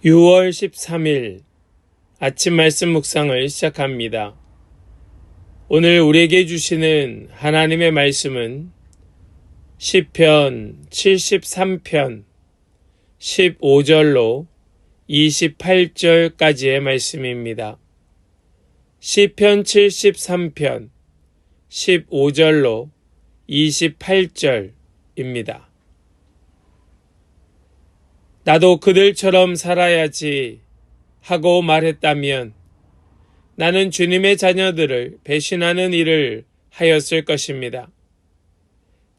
6월 13일 아침 말씀 묵상을 시작합니다. 오늘 우리에게 주시는 하나님의 말씀은 시편 73편 15절로 28절까지의 말씀입니다. 시편 73편 15절로 28절입니다. 나도 그들처럼 살아야지 하고 말했다면 나는 주님의 자녀들을 배신하는 일을 하였을 것입니다.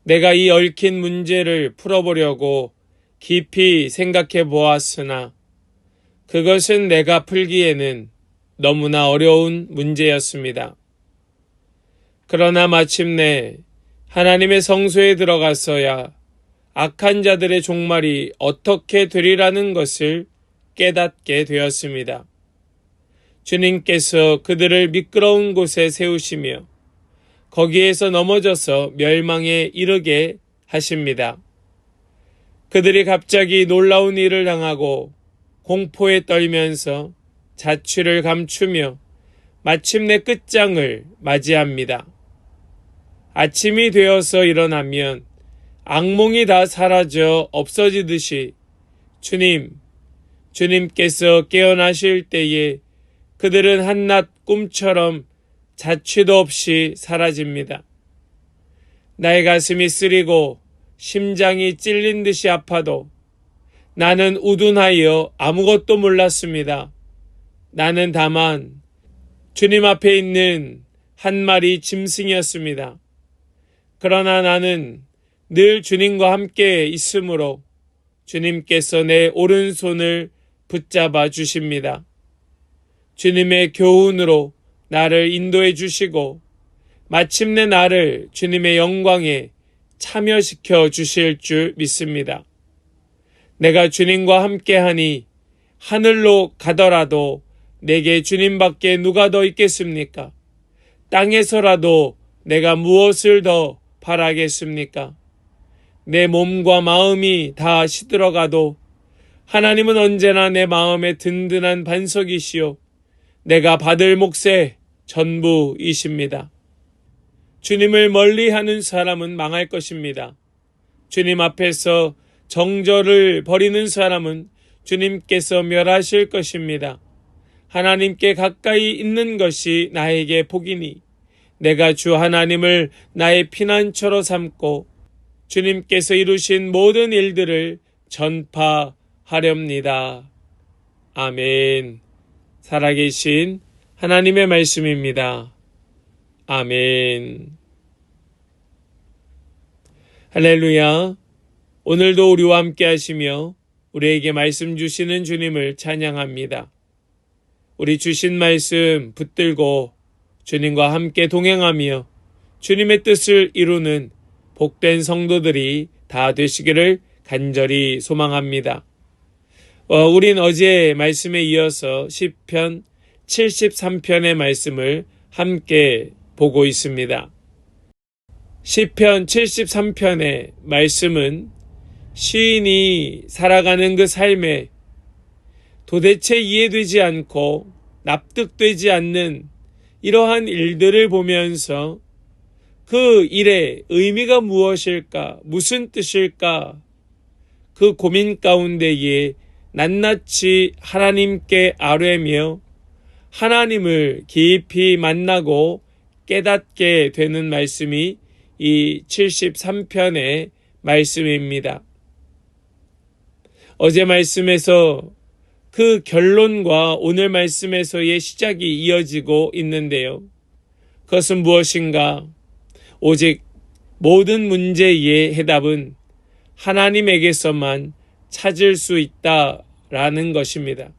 내가 이 얽힌 문제를 풀어보려고 깊이 생각해 보았으나 그것은 내가 풀기에는 너무나 어려운 문제였습니다. 그러나 마침내 하나님의 성소에 들어가서야 악한 자들의 종말이 어떻게 되리라는 것을 깨닫게 되었습니다. 주님께서 그들을 미끄러운 곳에 세우시며 거기에서 넘어져서 멸망에 이르게 하십니다. 그들이 갑자기 놀라운 일을 당하고 공포에 떨면서 자취를 감추며 마침내 끝장을 맞이합니다. 아침이 되어서 일어나면 악몽이 다 사라져 없어지듯이 주님께서 깨어나실 때에 그들은 한낱 꿈처럼 자취도 없이 사라집니다. 나의 가슴이 쓰리고 심장이 찔린 듯이 아파도 나는 우둔하여 아무것도 몰랐습니다. 나는 다만 주님 앞에 있는 한 마리 짐승이었습니다. 그러나 나는 늘 주님과 함께 있으므로 주님께서 내 오른손을 붙잡아 주십니다. 주님의 교훈으로 나를 인도해 주시고 마침내 나를 주님의 영광에 참여시켜 주실 줄 믿습니다. 내가 주님과 함께하니 하늘로 가더라도 내게 주님밖에 누가 더 있겠습니까? 땅에서라도 내가 무엇을 더 바라겠습니까? 내 몸과 마음이 다 시들어가도 하나님은 언제나 내 마음의 든든한 반석이시요 내가 받을 몫의 전부이십니다. 주님을 멀리하는 사람은 망할 것입니다. 주님 앞에서 정절을 버리는 사람은 주님께서 멸하실 것입니다. 하나님께 가까이 있는 것이 나에게 복이니 내가 주 하나님을 나의 피난처로 삼고 주님께서 이루신 모든 일들을 전파하렵니다. 아멘. 살아계신 하나님의 말씀입니다. 아멘. 할렐루야. 오늘도 우리와 함께 하시며 우리에게 말씀 주시는 주님을 찬양합니다. 우리 주신 말씀 붙들고 주님과 함께 동행하며 주님의 뜻을 이루는 복된 성도들이 다 되시기를 간절히 소망합니다. 우린 어제 말씀에 이어서 시편 73편의 말씀을 함께 보고 있습니다. 시편 73편의 말씀은 시인이 살아가는 그 삶에 도대체 이해되지 않고 납득되지 않는 이러한 일들을 보면서 그 일의 의미가 무엇일까, 무슨 뜻일까, 그 고민 가운데에 낱낱이 하나님께 아뢰며 하나님을 깊이 만나고 깨닫게 되는 말씀이 이 73편의 말씀입니다. 어제 말씀에서 그 결론과 오늘 말씀에서의 시작이 이어지고 있는데요. 그것은 무엇인가? 오직 모든 문제의 해답은 하나님에게서만 찾을 수 있다라는 것입니다.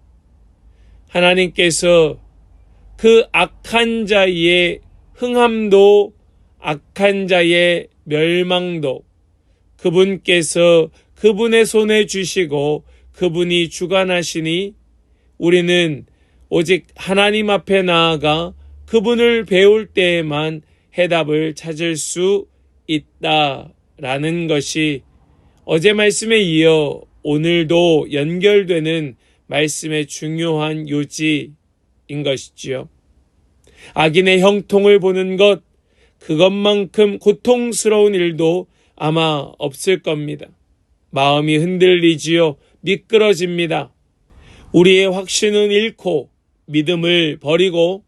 하나님께서 그 악한 자의 흥함도 악한 자의 멸망도 그분께서 그분의 손에 주시고 그분이 주관하시니 우리는 오직 하나님 앞에 나아가 그분을 배울 때에만 해답을 찾을 수 있다라는 것이 어제 말씀에 이어 오늘도 연결되는 말씀의 중요한 요지인 것이지요. 악인의 형통을 보는 것, 그것만큼 고통스러운 일도 아마 없을 겁니다. 마음이 흔들리지요. 미끄러집니다. 우리의 확신은 잃고 믿음을 버리고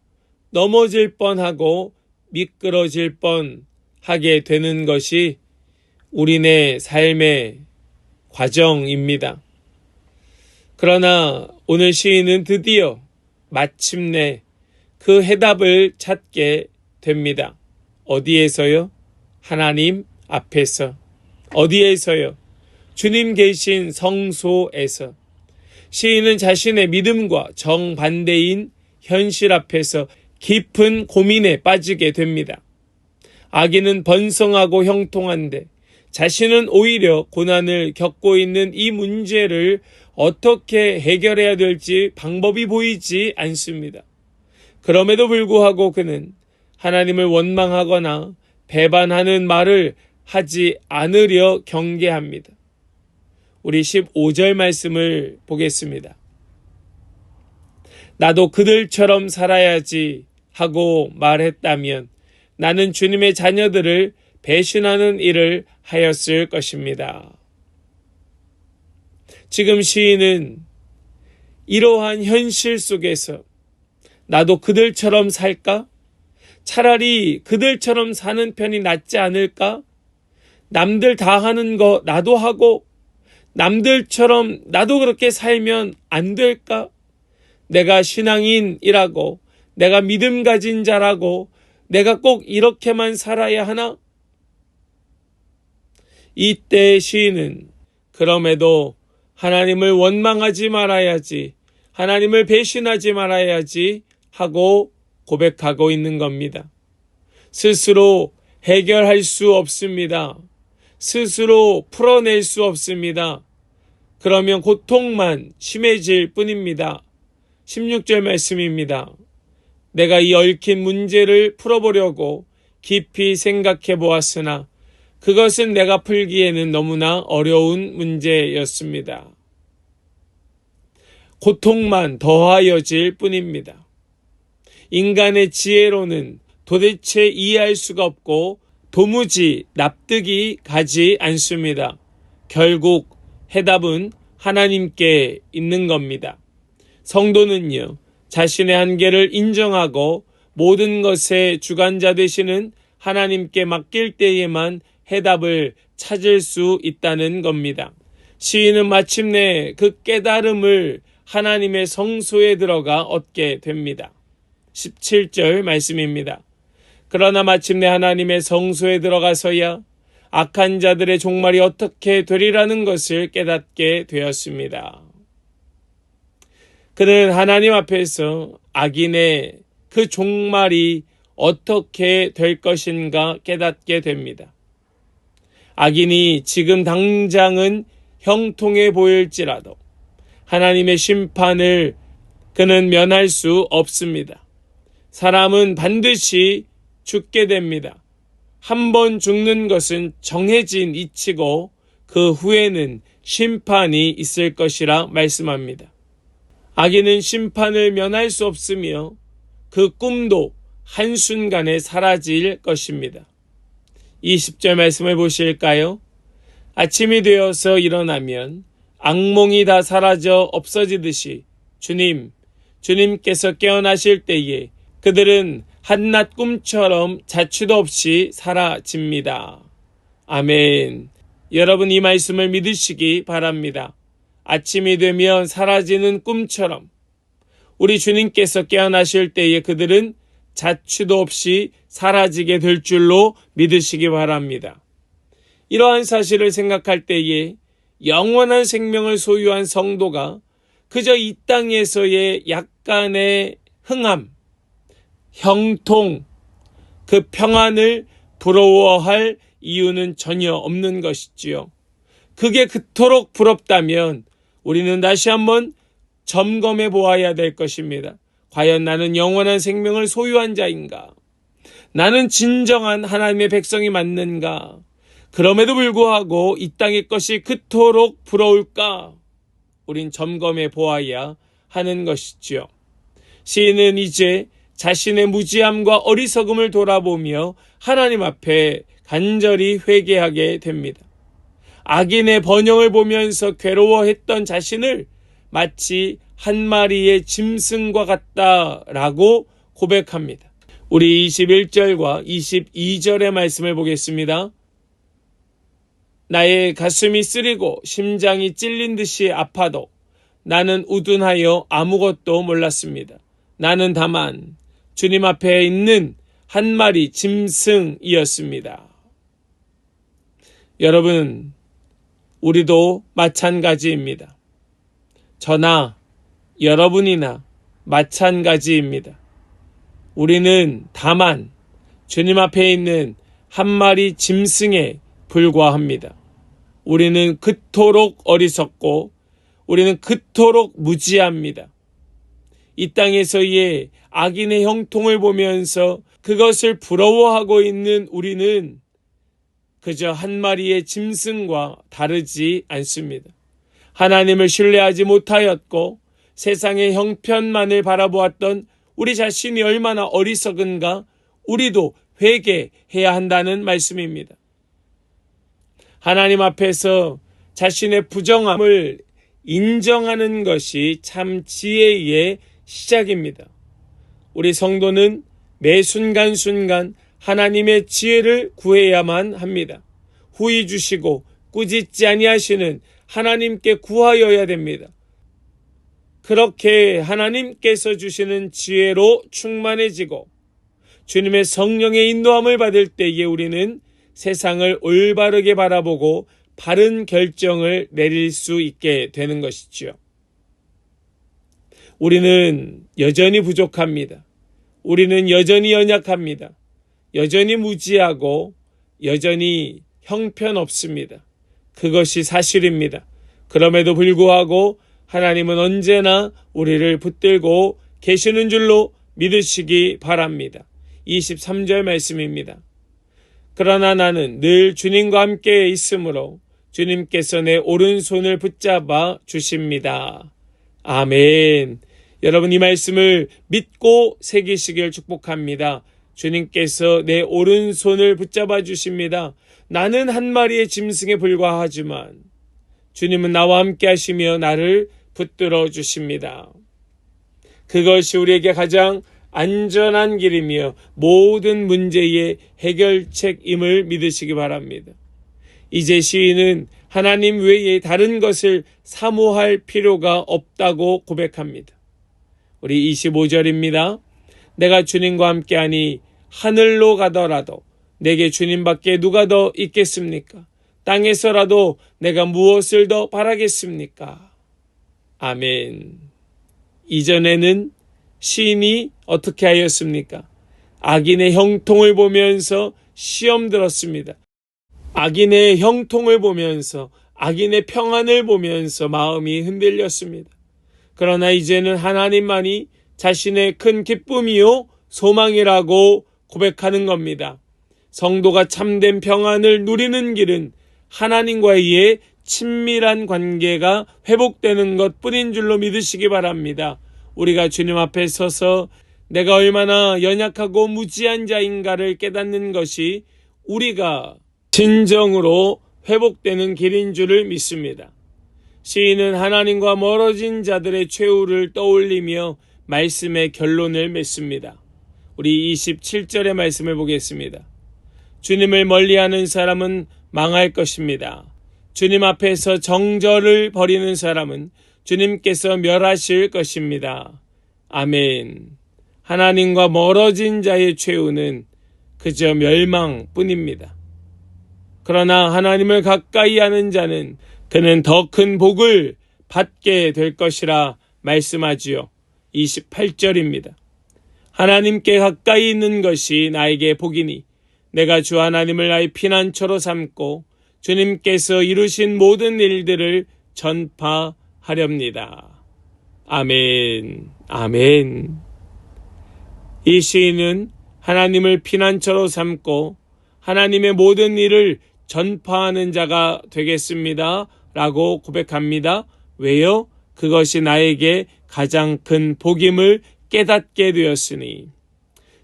넘어질 뻔하고 미끄러질 뻔하게 되는 것이 우리네 삶의 과정입니다. 그러나 오늘 시인은 드디어 마침내 그 해답을 찾게 됩니다. 어디에서요? 하나님 앞에서. 어디에서요? 주님 계신 성소에서. 시인은 자신의 믿음과 정반대인 현실 앞에서 깊은 고민에 빠지게 됩니다. 악인은 번성하고 형통한데 자신은 오히려 고난을 겪고 있는 이 문제를 어떻게 해결해야 될지 방법이 보이지 않습니다. 그럼에도 불구하고 그는 하나님을 원망하거나 배반하는 말을 하지 않으려 경계합니다. 우리 15절 말씀을 보겠습니다. 나도 그들처럼 살아야지 하고 말했다면 나는 주님의 자녀들을 배신하는 일을 하였을 것입니다. 지금 시인은 이러한 현실 속에서 나도 그들처럼 살까? 차라리 그들처럼 사는 편이 낫지 않을까? 남들 다 하는 거 나도 하고 남들처럼 나도 그렇게 살면 안 될까? 내가 신앙인이라고, 내가 믿음 가진 자라고, 내가 꼭 이렇게만 살아야 하나? 이때 시인은 그럼에도 하나님을 원망하지 말아야지, 하나님을 배신하지 말아야지 하고 고백하고 있는 겁니다. 스스로 해결할 수 없습니다. 스스로 풀어낼 수 없습니다. 그러면 고통만 심해질 뿐입니다. 16절 말씀입니다. 내가 이 얽힌 문제를 풀어보려고 깊이 생각해 보았으나 그것은 내가 풀기에는 너무나 어려운 문제였습니다. 고통만 더하여질 뿐입니다. 인간의 지혜로는 도대체 이해할 수가 없고 도무지 납득이 가지 않습니다. 결국 해답은 하나님께 있는 겁니다. 성도는요, 자신의 한계를 인정하고 모든 것의 주관자 되시는 하나님께 맡길 때에만 해답을 찾을 수 있다는 겁니다. 시인은 마침내 그 깨달음을 하나님의 성소에 들어가 얻게 됩니다. 17절 말씀입니다. 그러나 마침내 하나님의 성소에 들어가서야 악한 자들의 종말이 어떻게 되리라는 것을 깨닫게 되었습니다. 그는 하나님 앞에서 악인의 그 종말이 어떻게 될 것인가 깨닫게 됩니다. 악인이 지금 당장은 형통해 보일지라도 하나님의 심판을 그는 면할 수 없습니다. 사람은 반드시 죽게 됩니다. 한 번 죽는 것은 정해진 이치고 그 후에는 심판이 있을 것이라 말씀합니다. 악인은 심판을 면할 수 없으며 그 꿈도 한순간에 사라질 것입니다. 20절 말씀을 보실까요? 아침이 되어서 일어나면 악몽이 다 사라져 없어지듯이 주님께서 깨어나실 때에 그들은 한낮 꿈처럼 자취도 없이 사라집니다. 아멘. 여러분 이 말씀을 믿으시기 바랍니다. 아침이 되면 사라지는 꿈처럼 우리 주님께서 깨어나실 때에 그들은 자취도 없이 사라지게 될 줄로 믿으시기 바랍니다. 이러한 사실을 생각할 때에 영원한 생명을 소유한 성도가 그저 이 땅에서의 약간의 흥함, 형통, 그 평안을 부러워할 이유는 전혀 없는 것이지요. 그게 그토록 부럽다면 우리는 다시 한번 점검해 보아야 될 것입니다. 과연 나는 영원한 생명을 소유한 자인가? 나는 진정한 하나님의 백성이 맞는가? 그럼에도 불구하고 이 땅의 것이 그토록 부러울까? 우린 점검해 보아야 하는 것이지요. 시인은 이제 자신의 무지함과 어리석음을 돌아보며 하나님 앞에 간절히 회개하게 됩니다. 악인의 번영을 보면서 괴로워했던 자신을 마치 한 마리의 짐승과 같다라고 고백합니다. 우리 21절과 22절의 말씀을 보겠습니다. 나의 가슴이 쓰리고 심장이 찔린 듯이 아파도 나는 우둔하여 아무것도 몰랐습니다. 나는 다만 주님 앞에 있는 한 마리 짐승이었습니다. 여러분, 우리도 마찬가지입니다. 저나 여러분이나 마찬가지입니다. 우리는 다만 주님 앞에 있는 한 마리 짐승에 불과합니다. 우리는 그토록 어리석고 우리는 그토록 무지합니다. 이 땅에서의 악인의 형통을 보면서 그것을 부러워하고 있는 우리는 그저 한 마리의 짐승과 다르지 않습니다. 하나님을 신뢰하지 못하였고 세상의 형편만을 바라보았던 우리 자신이 얼마나 어리석은가 우리도 회개해야 한다는 말씀입니다. 하나님 앞에서 자신의 부정함을 인정하는 것이 참 지혜의 시작입니다. 우리 성도는 매 순간순간 하나님의 지혜를 구해야만 합니다. 후히 주시고 꾸짖지 아니하시는 하나님께 구하여야 됩니다. 그렇게 하나님께서 주시는 지혜로 충만해지고 주님의 성령의 인도함을 받을 때에 우리는 세상을 올바르게 바라보고 바른 결정을 내릴 수 있게 되는 것이지요. 우리는 여전히 부족합니다. 우리는 여전히 연약합니다. 여전히 무지하고 여전히 형편없습니다. 그것이 사실입니다. 그럼에도 불구하고 하나님은 언제나 우리를 붙들고 계시는 줄로 믿으시기 바랍니다. 23절 말씀입니다. 그러나 나는 늘 주님과 함께 있으므로 주님께서 내 오른손을 붙잡아 주십니다. 아멘. 여러분, 이 말씀을 믿고 새기시길 축복합니다. 주님께서 내 오른손을 붙잡아 주십니다. 나는 한 마리의 짐승에 불과하지만 주님은 나와 함께 하시며 나를 붙들어 주십니다. 그것이 우리에게 가장 안전한 길이며 모든 문제의 해결책임을 믿으시기 바랍니다. 이제 시인은 하나님 외에 다른 것을 사모할 필요가 없다고 고백합니다. 우리 25절입니다. 내가 주님과 함께하니 하늘로 가더라도 내게 주님밖에 누가 더 있겠습니까? 땅에서라도 내가 무엇을 더 바라겠습니까? 아멘. 이전에는 시인이 어떻게 하였습니까? 악인의 형통을 보면서 시험 들었습니다. 악인의 형통을 보면서 악인의 평안을 보면서 마음이 흔들렸습니다. 그러나 이제는 하나님만이 자신의 큰 기쁨이요 소망이라고 고백하는 겁니다. 성도가 참된 평안을 누리는 길은 하나님과의 친밀한 관계가 회복되는 것뿐인 줄로 믿으시기 바랍니다. 우리가 주님 앞에 서서 내가 얼마나 연약하고 무지한 자인가를 깨닫는 것이 우리가 진정으로 회복되는 길인 줄을 믿습니다. 시인은 하나님과 멀어진 자들의 최후를 떠올리며 말씀의 결론을 맺습니다. 우리 27절의 말씀을 보겠습니다. 주님을 멀리하는 사람은 망할 것입니다. 주님 앞에서 정절을 버리는 사람은 주님께서 멸하실 것입니다. 아멘. 하나님과 멀어진 자의 최후는 그저 멸망뿐입니다. 그러나 하나님을 가까이 하는 자는 그는 더 큰 복을 받게 될 것이라 말씀하지요. 28절입니다. 하나님께 가까이 있는 것이 나에게 복이니 내가 주 하나님을 나의 피난처로 삼고 주님께서 이루신 모든 일들을 전파하렵니다. 아멘. 아멘. 이 시인은 하나님을 피난처로 삼고 하나님의 모든 일을 전파하는 자가 되겠습니다. 라고 고백합니다. 왜요? 그것이 나에게 가장 큰 복임을 깨닫게 되었으니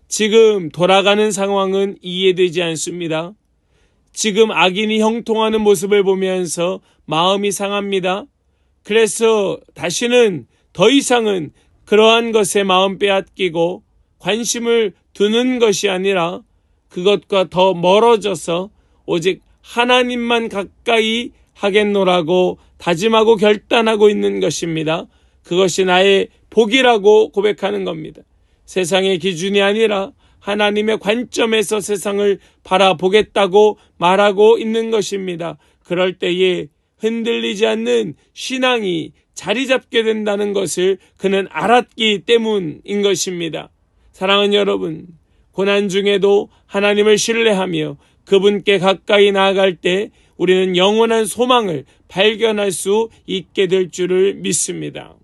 지금 돌아가는 상황은 이해되지 않습니다. 지금 악인이 형통하는 모습을 보면서 마음이 상합니다. 그래서 다시는 더 이상은 그러한 것에 마음 빼앗기고 관심을 두는 것이 아니라 그것과 더 멀어져서 오직 하나님만 가까이 하겠노라고 다짐하고 결단하고 있는 것입니다. 그것이 나의 복이라고 고백하는 겁니다. 세상의 기준이 아니라 하나님의 관점에서 세상을 바라보겠다고 말하고 있는 것입니다. 그럴 때에 흔들리지 않는 신앙이 자리 잡게 된다는 것을 그는 알았기 때문인 것입니다. 사랑하는 여러분, 고난 중에도 하나님을 신뢰하며 그분께 가까이 나아갈 때 우리는 영원한 소망을 발견할 수 있게 될 줄을 믿습니다.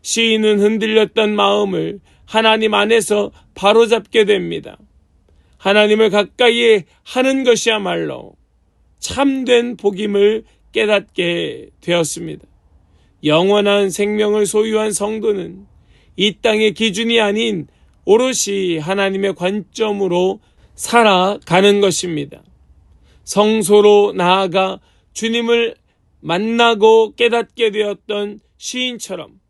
시인은 흔들렸던 마음을 하나님 안에서 바로잡게 됩니다. 하나님을 가까이 하는 것이야말로 참된 복임을 깨닫게 되었습니다. 영원한 생명을 소유한 성도는 이 땅의 기준이 아닌 오롯이 하나님의 관점으로 살아가는 것입니다. 성소로 나아가 주님을 만나고 깨닫게 되었던 시인처럼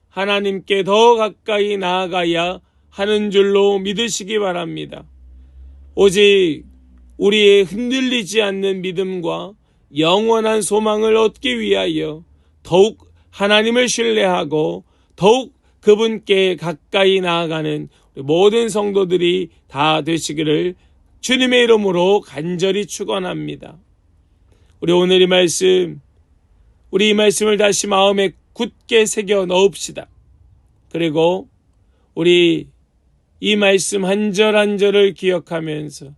하나님께 더 가까이 나아가야 하는 줄로 믿으시기 바랍니다. 오직 우리의 흔들리지 않는 믿음과 영원한 소망을 얻기 위하여 더욱 하나님을 신뢰하고 더욱 그분께 가까이 나아가는 모든 성도들이 다 되시기를 주님의 이름으로 간절히 축원합니다. 우리 오늘 이 말씀, 우리 이 말씀을 다시 마음에 굳게 새겨 넣읍시다. 그리고 우리 이 말씀 한 절 한 절을 기억하면서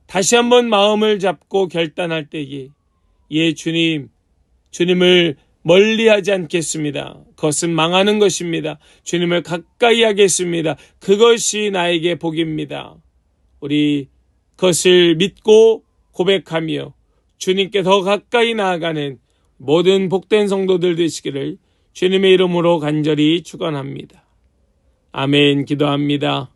다시 한번 마음을 잡고 결단할 때에 주님을 멀리하지 않겠습니다. 그것은 망하는 것입니다. 주님을 가까이 하겠습니다. 그것이 나에게 복입니다. 우리 그것을 믿고 고백하며 주님께 더 가까이 나아가는 모든 복된 성도들 되시기를 주님의 이름으로 간절히 축원합니다. 아멘. 기도합니다.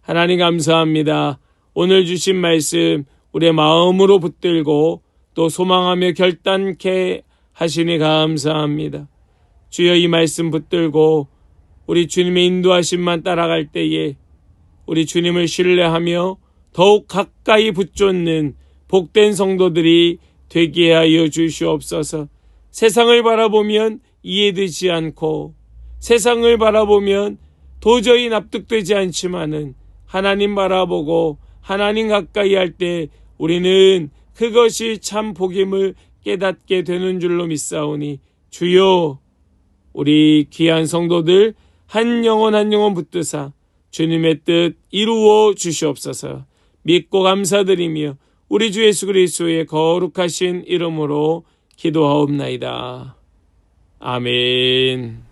하나님 감사합니다. 오늘 주신 말씀 우리의 마음으로 붙들고 또 소망하며 결단케 하시니 감사합니다. 주여 이 말씀 붙들고 우리 주님의 인도하심만 따라갈 때에 우리 주님을 신뢰하며 더욱 가까이 붙잡는 복된 성도들이 되게 하여 주시옵소서. 세상을 바라보면 이해되지 않고 세상을 바라보면 도저히 납득되지 않지만은 하나님 바라보고 하나님 가까이 할 때 우리는 그것이 참 복임을 깨닫게 되는 줄로 믿사오니 주여 우리 귀한 성도들 한 영혼 한 영혼 붙드사 주님의 뜻 이루어 주시옵소서. 믿고 감사드리며 우리 주 예수 그리스도의 거룩하신 이름으로 기도하옵나이다. 아멘.